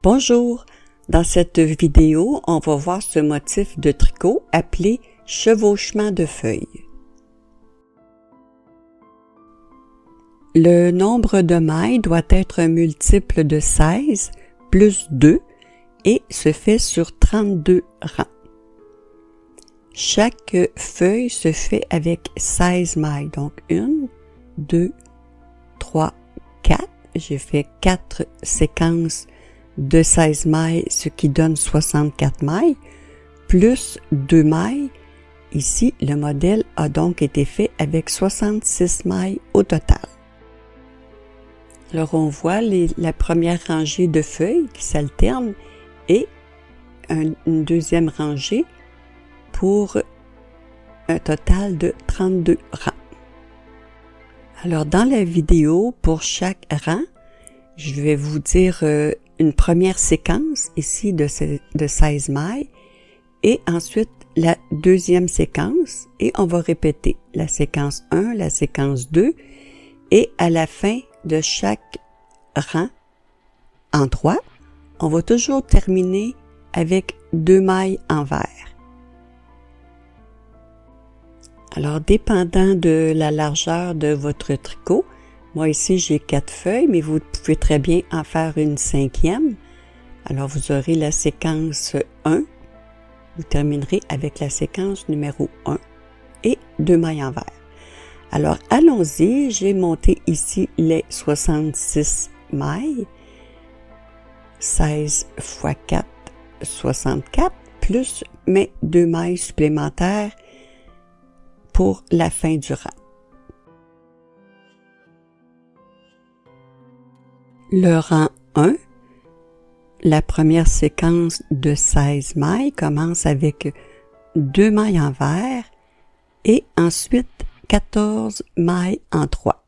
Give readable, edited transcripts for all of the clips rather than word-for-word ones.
Bonjour! Dans cette vidéo, on va voir ce motif de tricot appelé chevauchement de feuilles. Le nombre de mailles doit être un multiple de 16 plus 2 et se fait sur 32 rangs. Chaque feuille se fait avec 16 mailles, donc 1, 2, 3, 4. J'ai fait 4 séquences de 16 mailles, ce qui donne 64 mailles, plus 2 mailles. Ici, le modèle a donc été fait avec 66 mailles au total. Alors, on voit la première rangée de feuilles qui s'alternent et une deuxième rangée pour un total de 32 rangs. Alors, dans la vidéo, pour chaque rang, je vais vous dire une première séquence ici de 16 mailles et ensuite la deuxième séquence et on va répéter la séquence 1, la séquence 2 et à la fin de chaque rang en droit, on va toujours terminer avec 2 mailles en vert. Alors, dépendant de la largeur de votre tricot, moi ici j'ai 4 feuilles, mais vous pouvez très bien en faire une 5e. Alors, vous aurez la séquence 1, vous terminerez avec la séquence numéro 1 et 2 mailles en vert. Alors, allons-y, j'ai monté ici les 66 mailles, 16 x 4, 64, plus mes 2 mailles supplémentaires pour la fin du rang. Le rang 1, la première séquence de 16 mailles commence avec 2 mailles en vert et ensuite 14 mailles en 3.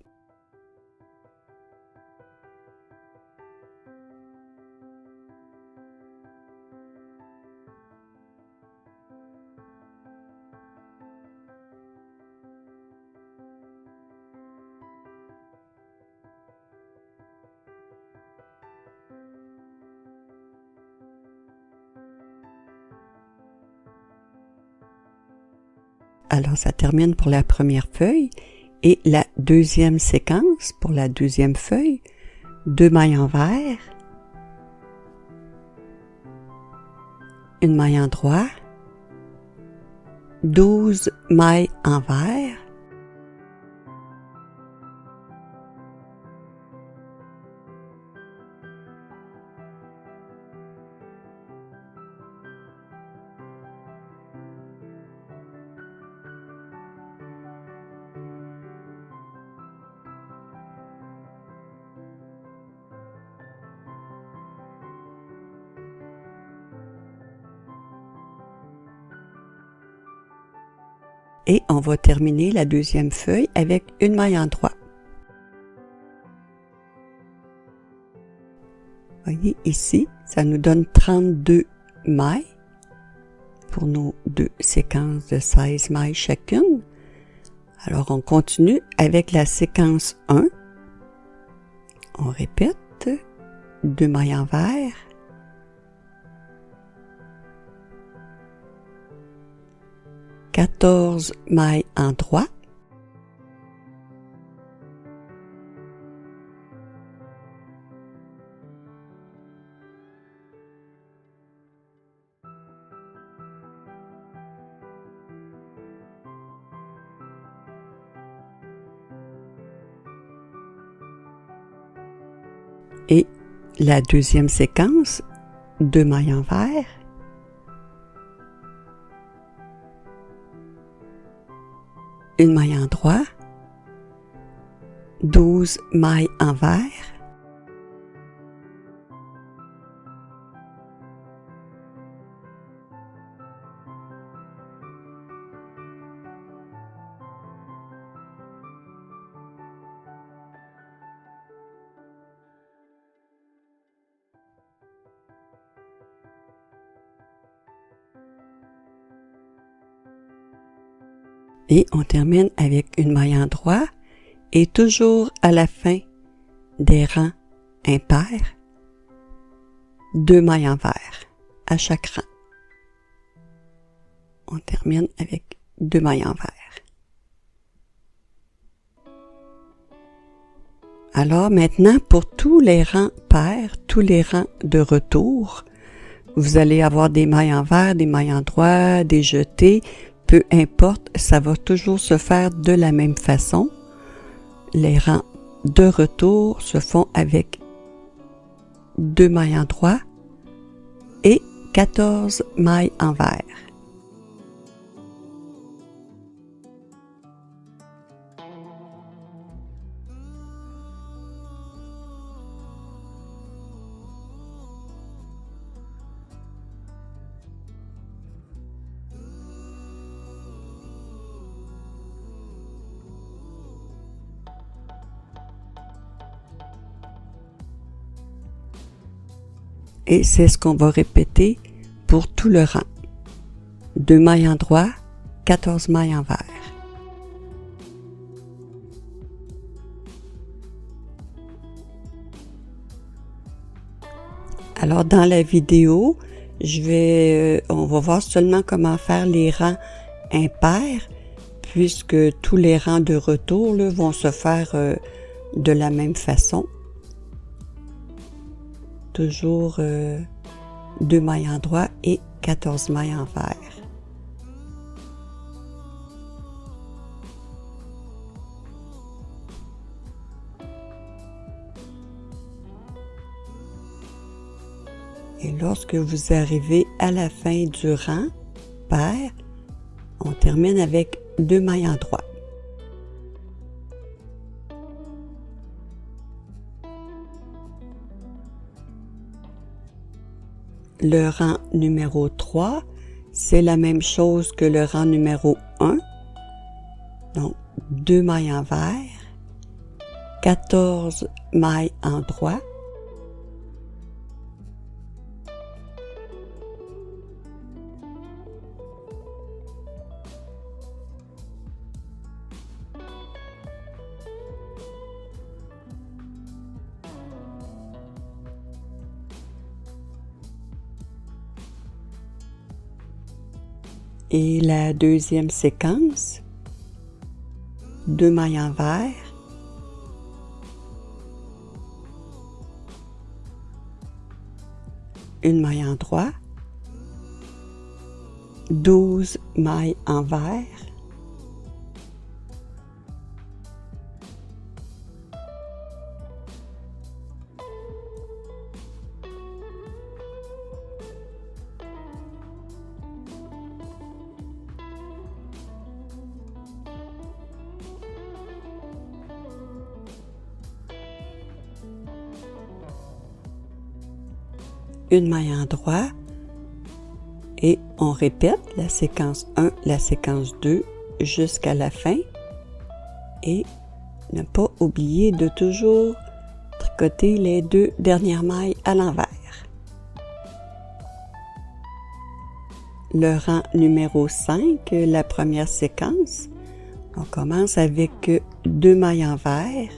Alors, ça termine pour la première feuille et la deuxième séquence pour la deuxième feuille, 2 mailles en vert, une maille en droit, 12 mailles en vert, et on va terminer la deuxième feuille avec une maille en droit. Voyez ici, ça nous donne 32 mailles pour nos 2 séquences de 16 mailles chacune. Alors on continue avec la séquence 1. On répète, 2 mailles en vert, « 14 mailles en droit, et la deuxième séquence, 2 mailles en vert, une maille en droit, 12 mailles en vert, et on termine avec une maille en droit et toujours à la fin des rangs impairs, 2 mailles envers à chaque rang. On termine avec 2 mailles envers. Alors maintenant, pour tous les rangs pairs, tous les rangs de retour, vous allez avoir des mailles envers, des mailles endroits, des jetés, peu importe, ça va toujours se faire de la même façon. Les rangs de retour se font avec 2 mailles endroits et 14 mailles envers. Et c'est ce qu'on va répéter pour tout le rang. 2 mailles endroits, 14 mailles envers. Alors dans la vidéo, on va voir seulement comment faire les rangs impairs, puisque tous les rangs de retour là, vont se faire de la même façon. Toujours 2 mailles endroits et 14 mailles envers. Et lorsque vous arrivez à la fin du rang pair, on termine avec 2 mailles endroits. Le rang numéro 3, c'est la même chose que le rang numéro 1. Donc, 2 mailles envers, 14 mailles endroits. Et la deuxième séquence, 2 mailles envers, une maille endroit, 12 mailles envers, une maille endroit et on répète la séquence 1, la séquence 2 jusqu'à la fin et ne pas oublier de toujours tricoter les 2 dernières mailles à l'envers. Le rang numéro 5, la première séquence, on commence avec 2 mailles envers,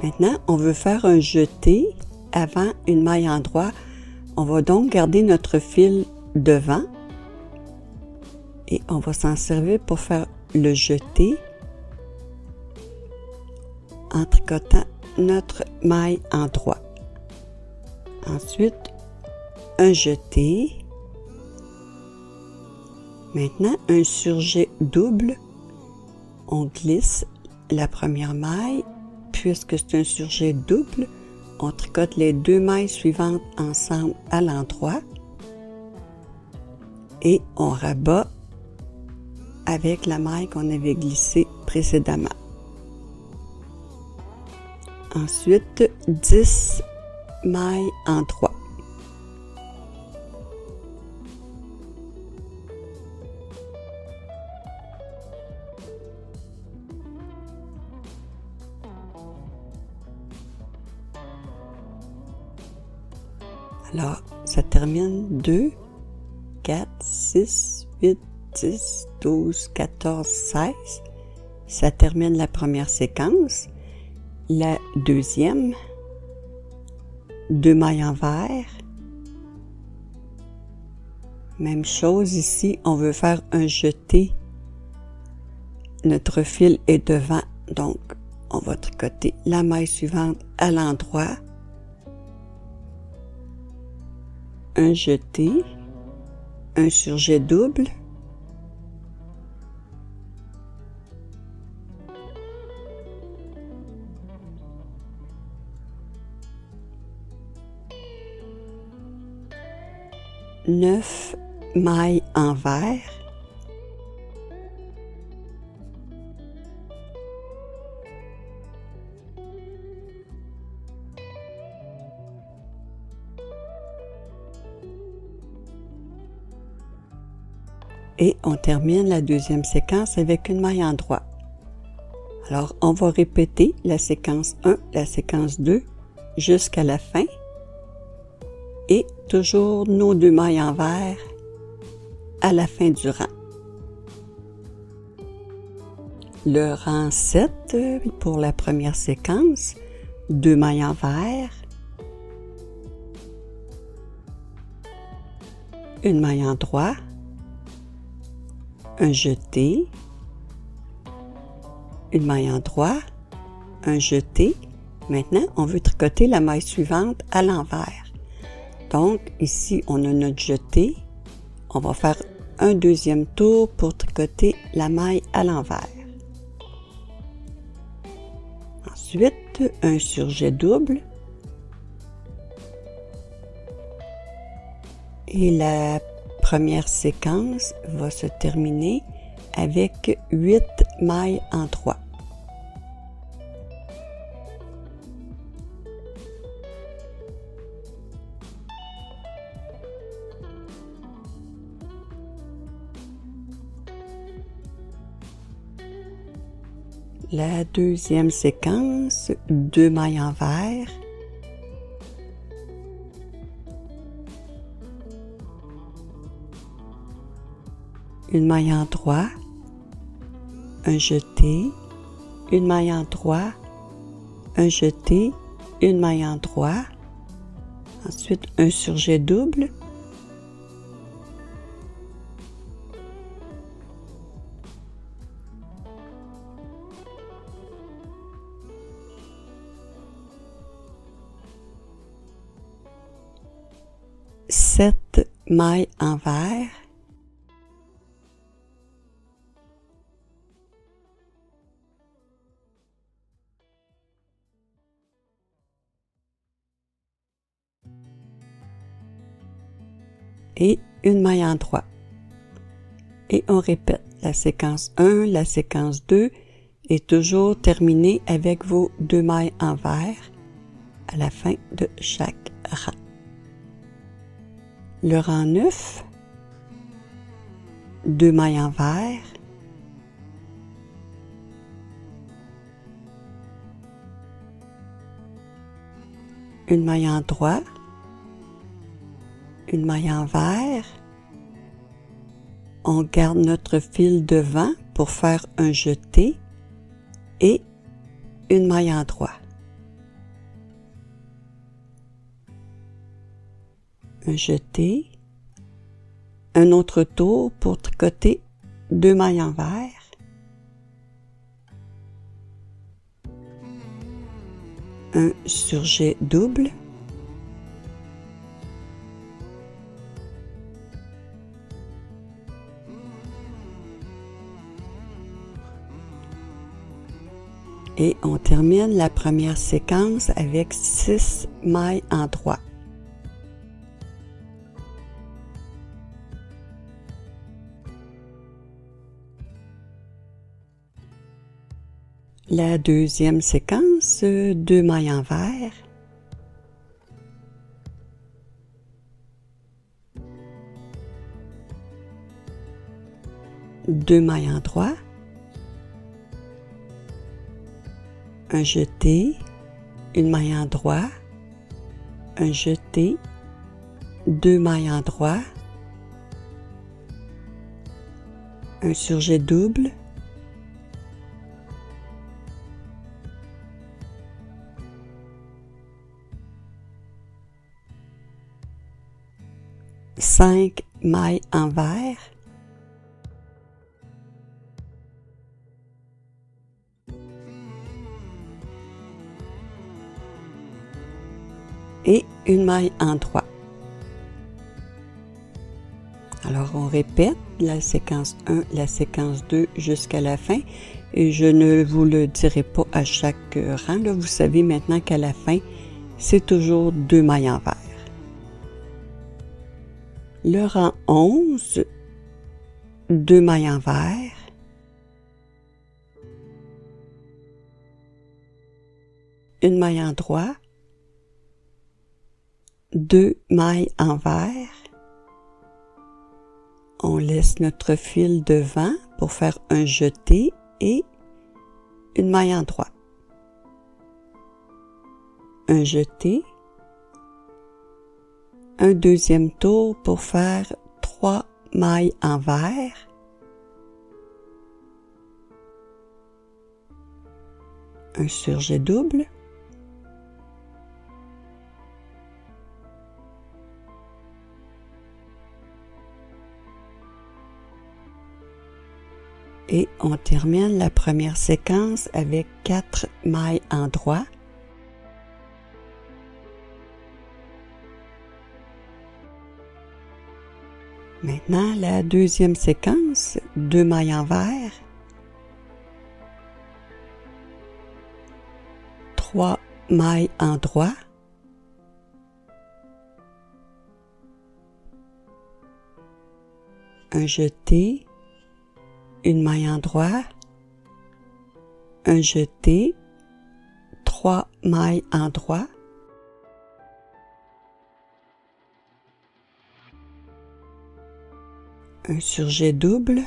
maintenant, on veut faire un jeté avant une maille endroit. On va donc garder notre fil devant et on va s'en servir pour faire le jeté en tricotant notre maille endroit. Ensuite, un jeté. Maintenant, un surjet double. On glisse la première maille. Puisque c'est un surjet double, on tricote les 2 mailles suivantes ensemble à l'endroit et on rabat avec la maille qu'on avait glissée précédemment. Ensuite, 10 mailles endroit. Alors, ça termine 2, 4, 6, 8, 10, 12, 14, 16. Ça termine la première séquence. La deuxième, 2 mailles envers. Même chose ici, on veut faire un jeté. Notre fil est devant, donc on va tricoter la maille suivante à l'endroit. Un jeté, un surjet double. Neuf mailles envers. Et on termine la deuxième séquence avec une maille en droit. Alors, on va répéter la séquence 1, la séquence 2 jusqu'à la fin. Et toujours nos 2 mailles envers à la fin du rang. Le rang 7 pour la première séquence, 2 mailles envers, une maille en droit, un jeté, une maille en droit, un jeté. Maintenant, on veut tricoter la maille suivante à l'envers. Donc, ici, on a notre jeté. On va faire un deuxième tour pour tricoter la maille à l'envers. Ensuite, un surjet double. Et la première séquence va se terminer avec 8 mailles en droit. La deuxième séquence, 2 mailles envers, une maille en droit, un jeté, une maille en droit, un jeté, une maille en droit, ensuite un surjet double, sept mailles envers, et une maille en droit. Et on répète la séquence 1, la séquence 2 est toujours terminée avec vos 2 mailles envers à la fin de chaque rang. Le rang 9, 2 mailles envers, une maille en droit, une maille envers, on garde notre fil devant pour faire un jeté et une maille en droit. Un jeté, un autre tour pour tricoter 2 mailles envers, un surjet double, et on termine la première séquence avec 6 mailles en droit. La deuxième séquence, 2 mailles envers, deux mailles en droit, un jeté, une maille en droit, un jeté, 2 mailles en droit, un surjet double, 5 mailles envers, et une maille endroit. Alors on répète la séquence 1, la séquence 2 jusqu'à la fin et je ne vous le dirai pas à chaque rang. Là, vous savez maintenant qu'à la fin, c'est toujours 2 mailles envers. Le rang 11, 2 mailles envers, une maille endroit, 2 mailles envers. On laisse notre fil devant pour faire un jeté et une maille endroit. Un jeté, un deuxième tour pour faire 3 mailles envers, un surjet double, et on termine la première séquence avec 4 mailles endroit. Maintenant, la deuxième séquence, 2 mailles envers, 3 mailles endroit, un jeté, une maille endroit, un jeté, 3 mailles endroit, un surjet double,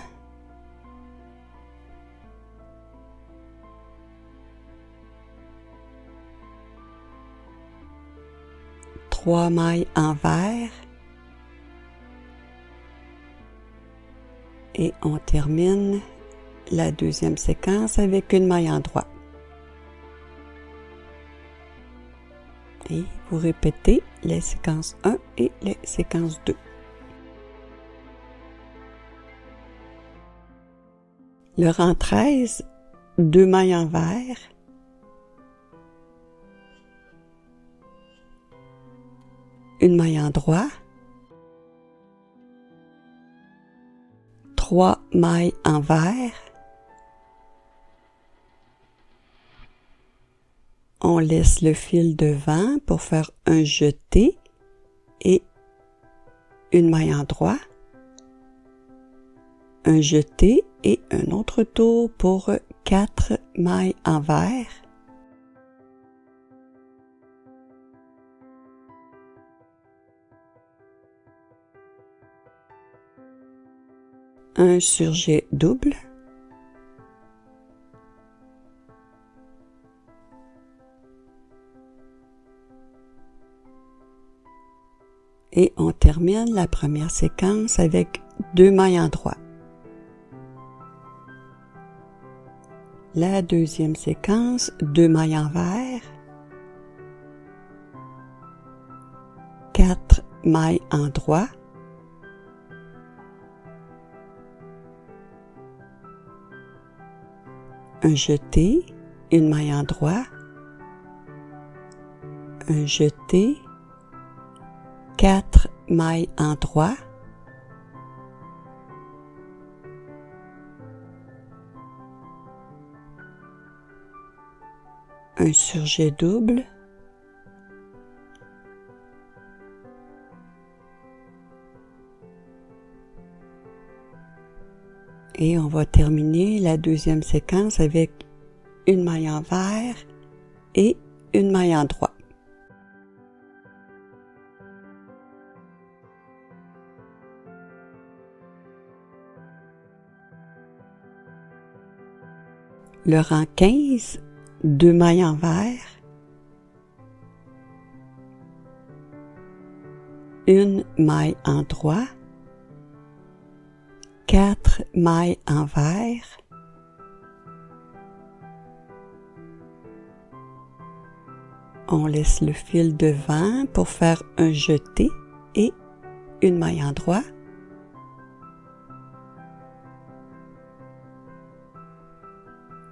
trois mailles envers et on termine la deuxième séquence avec une maille endroit. Et vous répétez les séquences 1 et les séquences 2. Le rang 13, 2 mailles envers, une maille endroit, 3 mailles envers, on laisse le fil devant pour faire un jeté et une maille endroit, un jeté et un autre tour pour 4 mailles envers, un surjet double, et on termine la première séquence avec 2 mailles endroit. La deuxième séquence, 2 mailles envers, 4 mailles endroit, un jeté, une maille endroit, un jeté, 4 mailles endroit, un surjet double, et on va terminer la deuxième séquence avec une maille envers et une maille endroit. Le rang 15, 2 mailles envers, une maille endroit, 4 mailles envers, on laisse le fil devant pour faire un jeté et une maille en droit,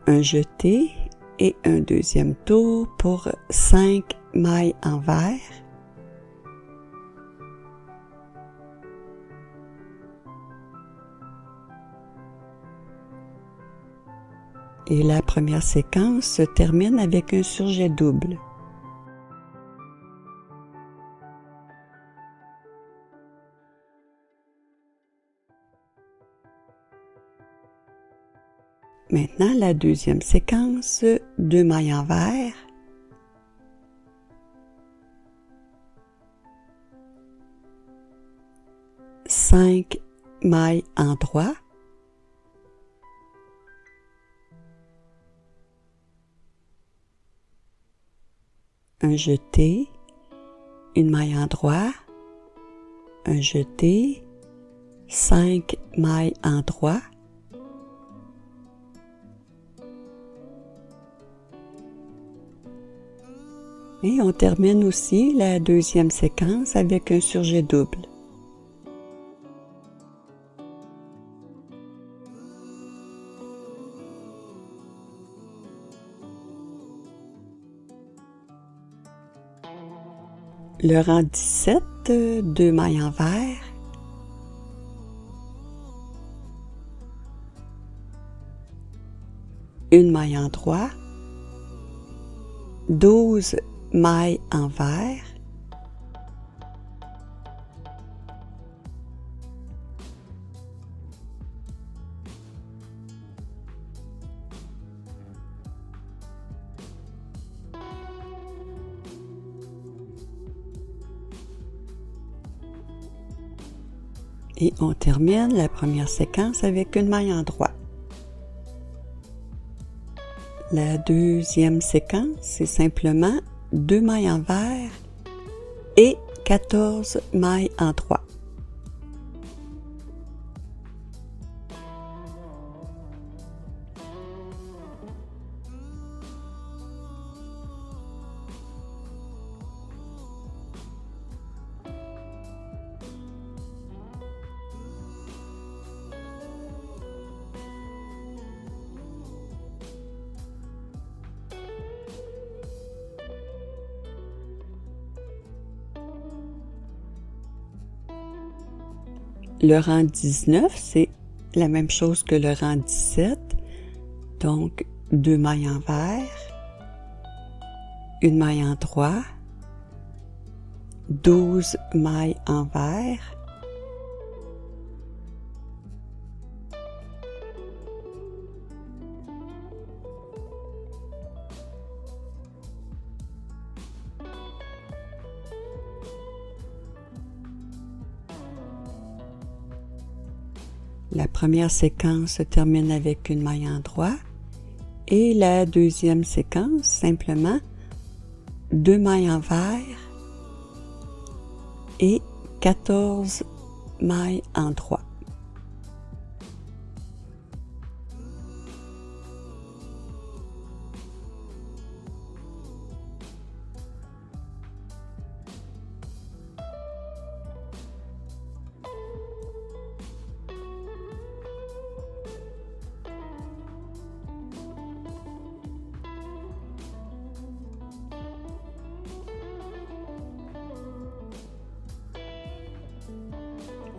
un jeté et un deuxième tour pour 5 mailles envers. Et la première séquence se termine avec un surjet double. Maintenant, la deuxième séquence, 2 mailles envers, cinq mailles en droit, un jeté, une maille en droit, un jeté, 5 mailles en droit, et on termine aussi la deuxième séquence avec un surjet double. Le rang 17, 2 mailles envers, une maille en droit, 12 mailles envers, et on termine la première séquence avec une maille en droit. La deuxième séquence, c'est simplement 2 mailles envers et 14 mailles en droit. Le rang 19, c'est la même chose que le rang 17, donc 2 mailles envers, une maille en droit, 12 mailles envers, la première séquence se termine avec une maille en droit et la deuxième séquence, simplement 2 mailles envers et 14 mailles en droit.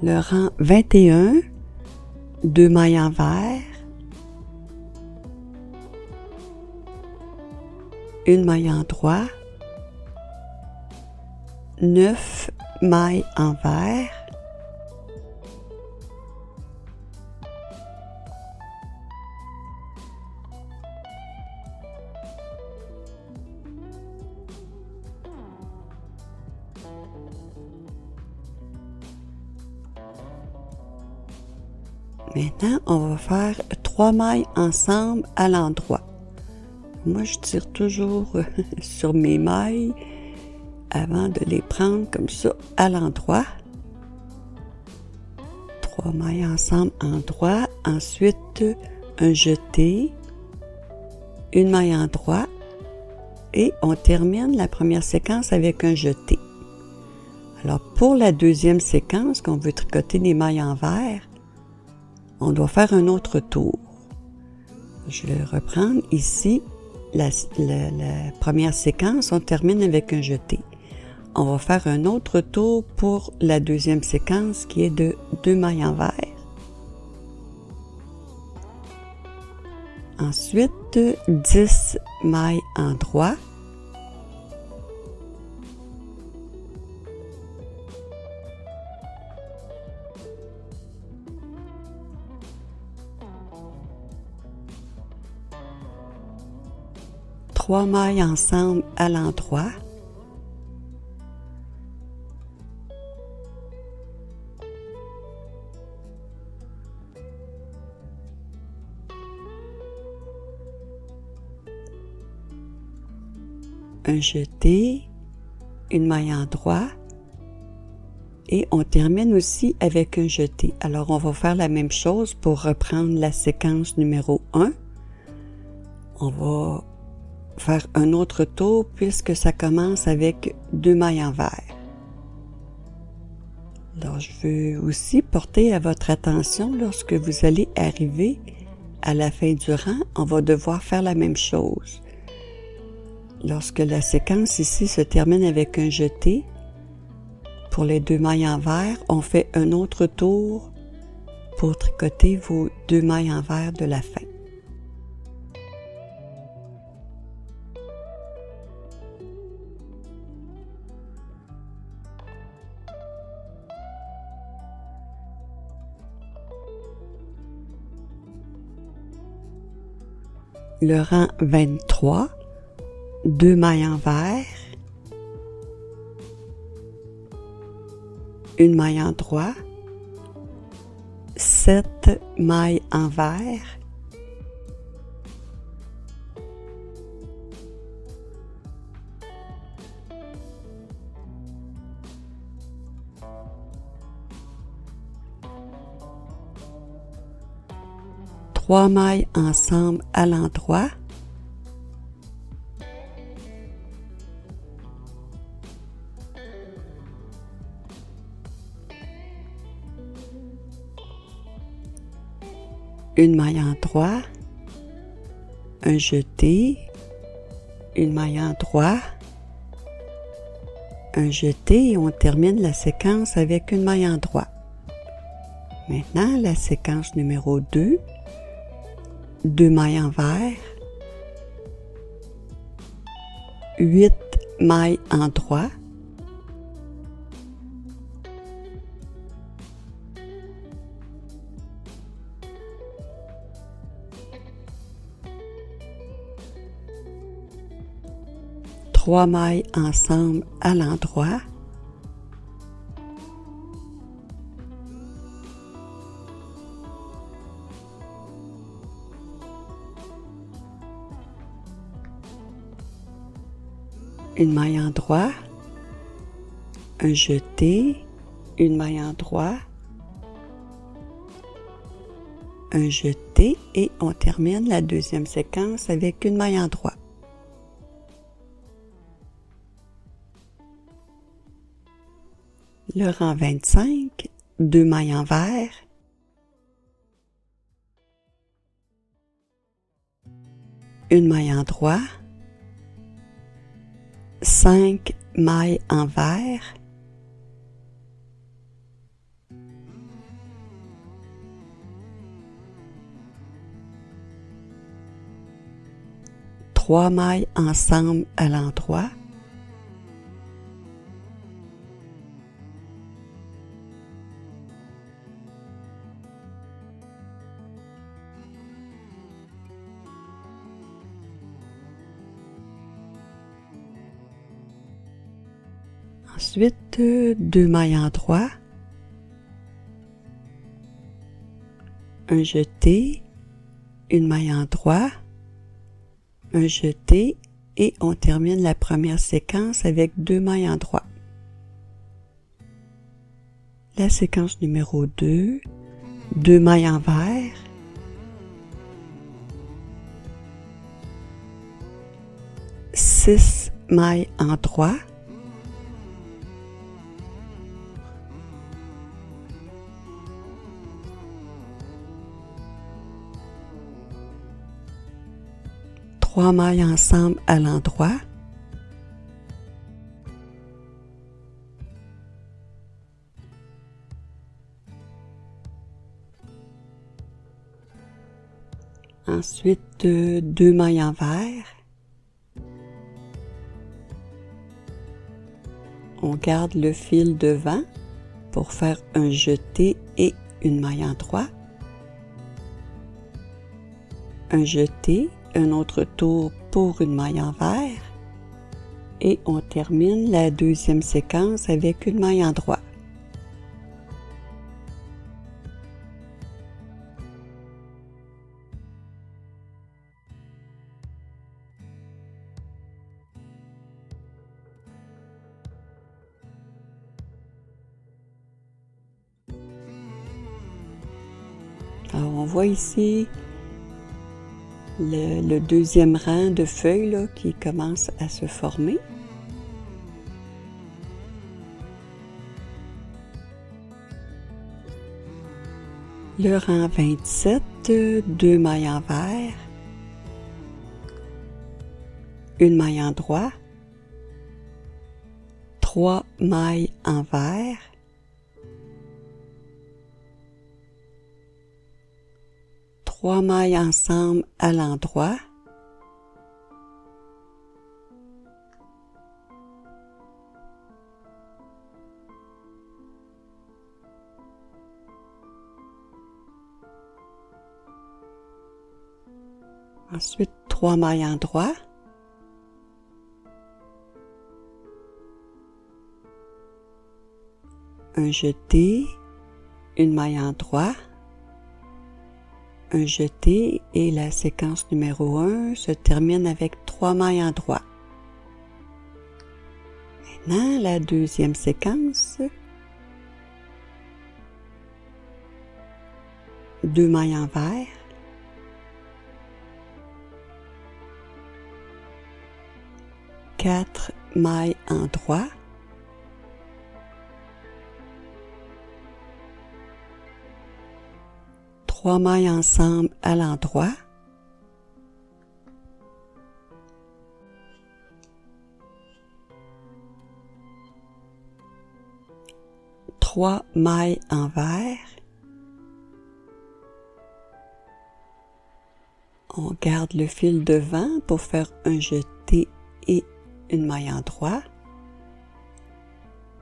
Le rang 21, 2 mailles envers, une maille en droit, 9 mailles envers, maintenant, on va faire 3 mailles ensemble à l'endroit. Moi, je tire toujours sur mes mailles avant de les prendre comme ça à l'endroit. 3 mailles ensemble en droit. Ensuite, un jeté, une maille en droit et on termine la première séquence avec un jeté. Alors pour la deuxième séquence qu'on veut tricoter des mailles envers, on doit faire un autre tour. Je vais reprendre ici la première séquence, on termine avec un jeté. On va faire un autre tour pour la deuxième séquence qui est de 2 mailles envers. Ensuite, 10 mailles endroits. Trois mailles ensemble à l'endroit. Un jeté, une maille endroit et on termine aussi avec un jeté. Alors on va faire la même chose pour reprendre la séquence numéro 1. On va faire un autre tour puisque ça commence avec 2 mailles envers. Alors je veux aussi porter à votre attention lorsque vous allez arriver à la fin du rang, on va devoir faire la même chose. Lorsque la séquence ici se termine avec un jeté, pour les 2 mailles envers, on fait un autre tour pour tricoter vos 2 mailles envers de la fin. Le rang 23, 2 mailles envers, une maille endroit, 7 mailles envers, trois mailles ensemble à l'endroit, une maille endroit, un jeté, une maille endroit, un jeté et on termine la séquence avec une maille endroit. Maintenant, la séquence numéro 2, 2 mailles envers, 8 mailles endroit, trois mailles ensemble à l'endroit, une maille endroit, un jeté, une maille endroit, un jeté et on termine la deuxième séquence avec une maille endroit. Le rang 25, 2 mailles envers, une maille endroit, 5 mailles envers, trois mailles ensemble à l'endroit, ensuite 2 mailles endroit, un jeté, une maille endroit, un jeté et on termine la première séquence avec 2 mailles endroit. La séquence numéro 2, 2 mailles envers, six mailles endroit, 3 mailles ensemble à l'endroit. Ensuite, 2 mailles envers. On garde le fil devant pour faire un jeté et une maille en droit. Un jeté, un autre tour pour une maille envers. Et on termine la deuxième séquence avec une maille en droit. Alors, on voit ici le deuxième rang de feuilles là, qui commence à se former. Le rang 27, 2 mailles envers, une maille en droit, 3 mailles envers, trois mailles ensemble à l'endroit, ensuite 3 mailles en droit, un jeté, une maille en droit, un jeté et la séquence numéro 1 se termine avec 3 mailles en droit. Maintenant, la deuxième séquence, 2 mailles envers, quatre mailles en droit, trois mailles ensemble à l'endroit, trois mailles envers, on garde le fil devant pour faire un jeté et une maille en droit,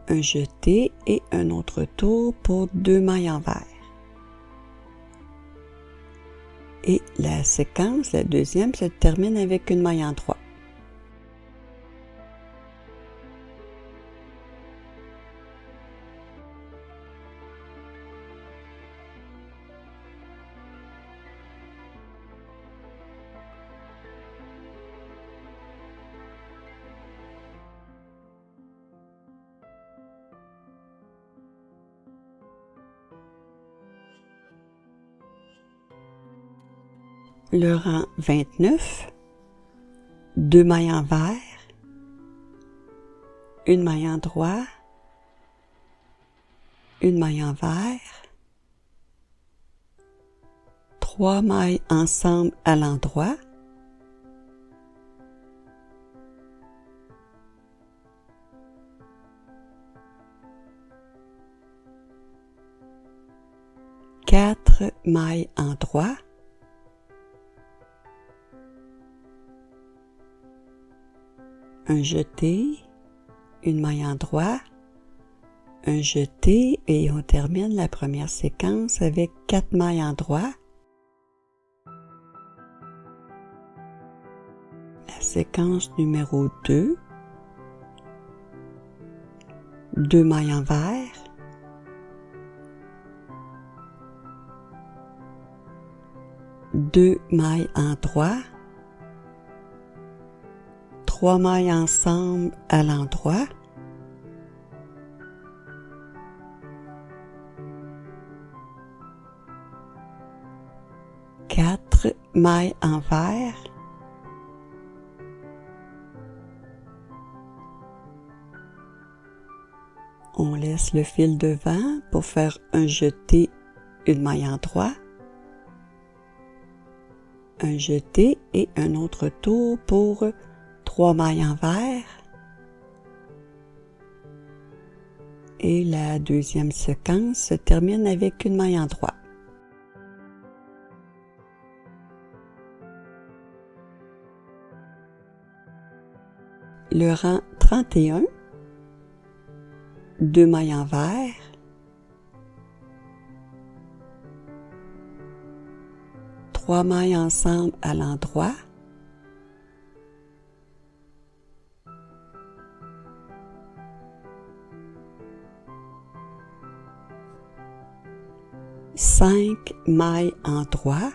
un jeté et un autre tour pour 2 mailles envers. Et la séquence, la deuxième, se termine avec une maille en droit. Le rang 29, 2 mailles envers, une maille en droit, une maille envers, 3 mailles ensemble à l'endroit, quatre mailles en droit, un jeté, une maille en droit, un jeté et on termine la première séquence avec 4 mailles en droit. La séquence numéro 2, 2 mailles envers, deux mailles en droit, 3 mailles ensemble à l'endroit, quatre mailles envers, on laisse le fil devant pour faire un jeté, une maille en droit, un jeté et un autre tour pour 3 mailles envers. Et la deuxième séquence se termine avec une maille en droit. Le rang 31, 2 mailles envers, trois mailles ensemble à l'endroit, cinq mailles en droit,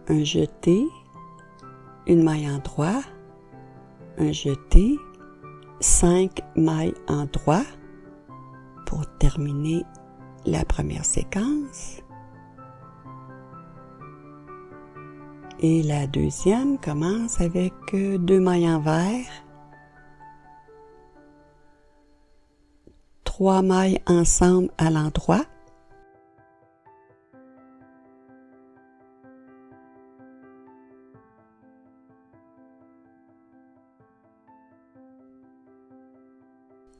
un jeté, une maille en droit, un jeté, 5 mailles en droit pour terminer la première séquence. Et la deuxième commence avec 2 mailles envers, 3 mailles ensemble à l'endroit,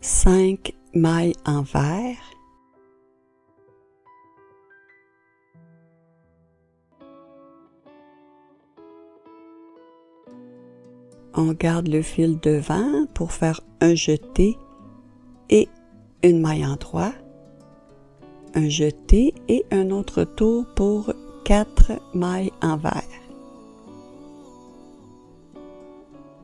cinq mailles envers, on garde le fil devant pour faire un jeté et une maille en droit, un jeté et un autre tour pour 4 mailles envers.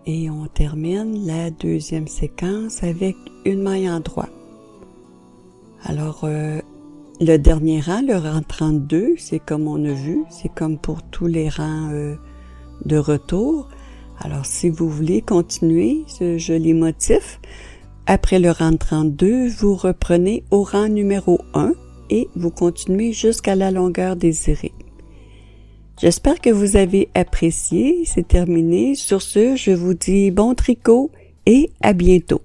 Et on termine la deuxième séquence avec une maille en droit. Alors, le dernier rang, le rang 32, c'est comme on a vu, c'est comme pour tous les rangs de retour. Alors, si vous voulez continuer ce joli motif, après le rang 32, vous reprenez au rang numéro 1 et vous continuez jusqu'à la longueur désirée. J'espère que vous avez apprécié, c'est terminé. Sur ce, je vous dis bon tricot et à bientôt.